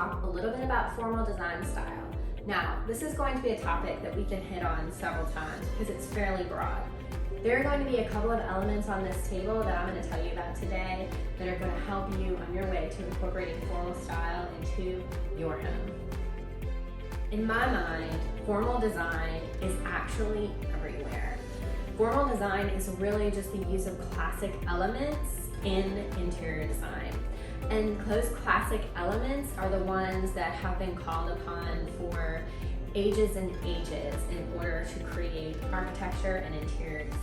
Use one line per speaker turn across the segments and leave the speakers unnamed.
talk a little bit about formal design style. Now, this is going to be a topic that we can hit on several times because it's fairly broad. There are going to be a couple of elements on this table that I'm going to tell you about today that are going to help you on your way to incorporating formal style into your home. In my mind, formal design is actually everywhere. Formal design is really just the use of classic elements in interior design. And those classic elements are the ones that have been called upon for ages and ages in order to create architecture and interior design.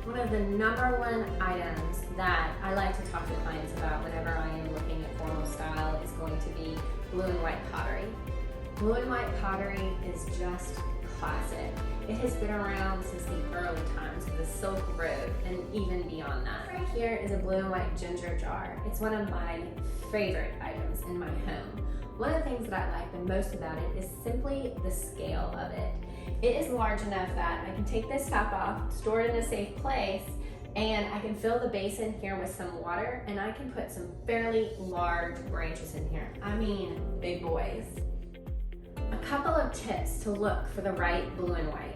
One of the number one items that I like to talk to clients about whenever I am looking at formal style is going to be blue and white pottery. Blue and white pottery is just classic. It has been around since the early times of the Silk Road and even beyond that. Right here is a blue and white ginger jar. It's one of my favorite items in my home. One of the things that I like the most about it is simply the scale of it. It is large enough that I can take this top off, store it in a safe place, and I can fill the basin here with some water, and I can put some fairly large branches in here. I mean, big boys. A couple of tips to look for the right blue and white.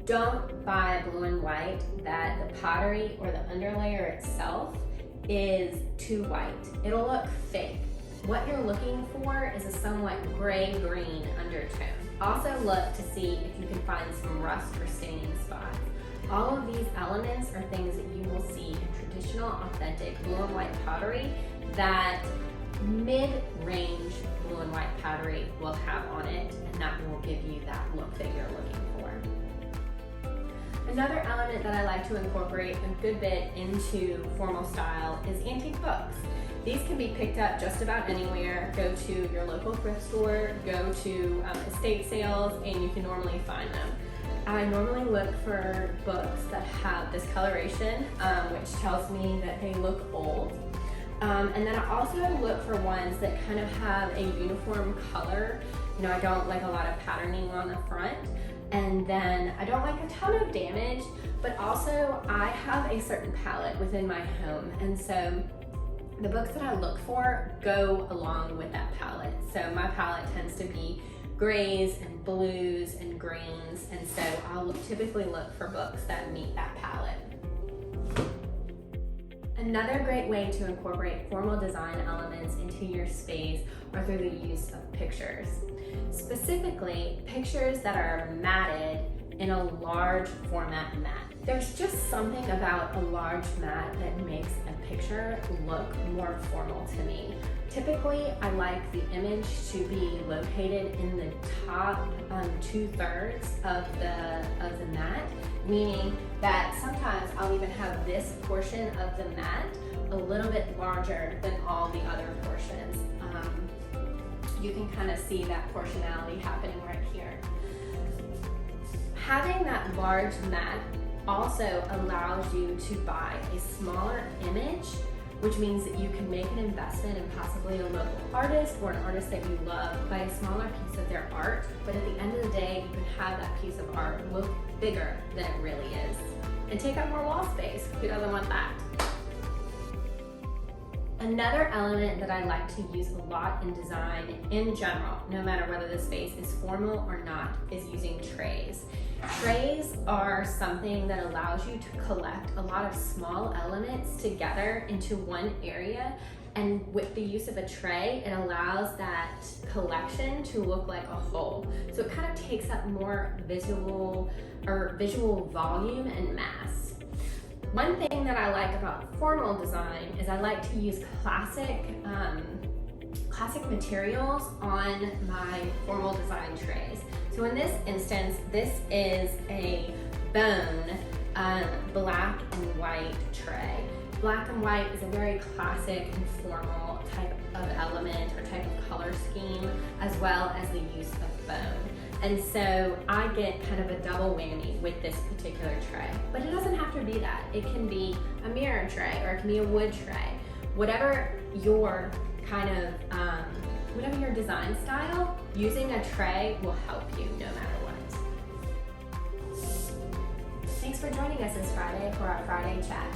Don't buy blue and white that the pottery or the underlayer itself is too white. It'll look fake. What you're looking for is a somewhat gray-green undertone. Also look to see if you can find some rust or staining spots. All of these elements are things that you will see in traditional, authentic blue and white pottery that mid-range blue and white pottery will have on it, and that will give you that look that you're looking for. Another element that I like to incorporate a good bit into formal style is antique books. These can be picked up just about anywhere. Go to your local thrift store, go to estate sales, and you can normally find them. I normally look for books that have this coloration, which tells me that they look old. And then I also look for ones that kind of have a uniform color. You know, I don't like a lot of patterning on the front. And then I don't like a ton of damage, but also I have a certain palette within my home. And so the books that I look for go along with that palette. So my palette tends to be grays and blues and greens. And so I'll typically look for books that meet that palette. Another great way to incorporate formal design elements into your space are through the use of pictures. Specifically, pictures that are matted in a large format mat. There's just something about a large mat that makes a picture look more formal to me. Typically, I like the image to be located in the top 2/3 of the mat, meaning that sometimes I'll even have this portion of the mat a little bit larger than all the other portions. You can kind of see that portionality happening right here. Having that large mat also allows you to buy a smaller image, which means that you can make an investment in possibly a local artist or an artist that you love, buy a smaller piece of their art, but at the end of the day, you can have that piece of art look bigger than it really is and take up more wall space. Who doesn't want that? Another element that I like to use a lot in design in general, no matter whether the space is formal or not, is using trays. Trays are something that allows you to collect a lot of small elements together into one area, and with the use of a tray, it allows that collection to look like a whole. So it kind of takes up more visual volume and mass. One thing that I like about formal design is I like to use classic materials on my formal design trays. So in this instance, this is a bone black and white tray. Black and white is a very classic and formal type of element or type of color scheme, as well as the use of bone. And so I get kind of a double whammy with this particular tray. But it doesn't have to be that. It can be a mirror tray or it can be a wood tray. Whatever your whatever your design style, using a tray will help you no matter what. Thanks for joining us this Friday for our Friday chat.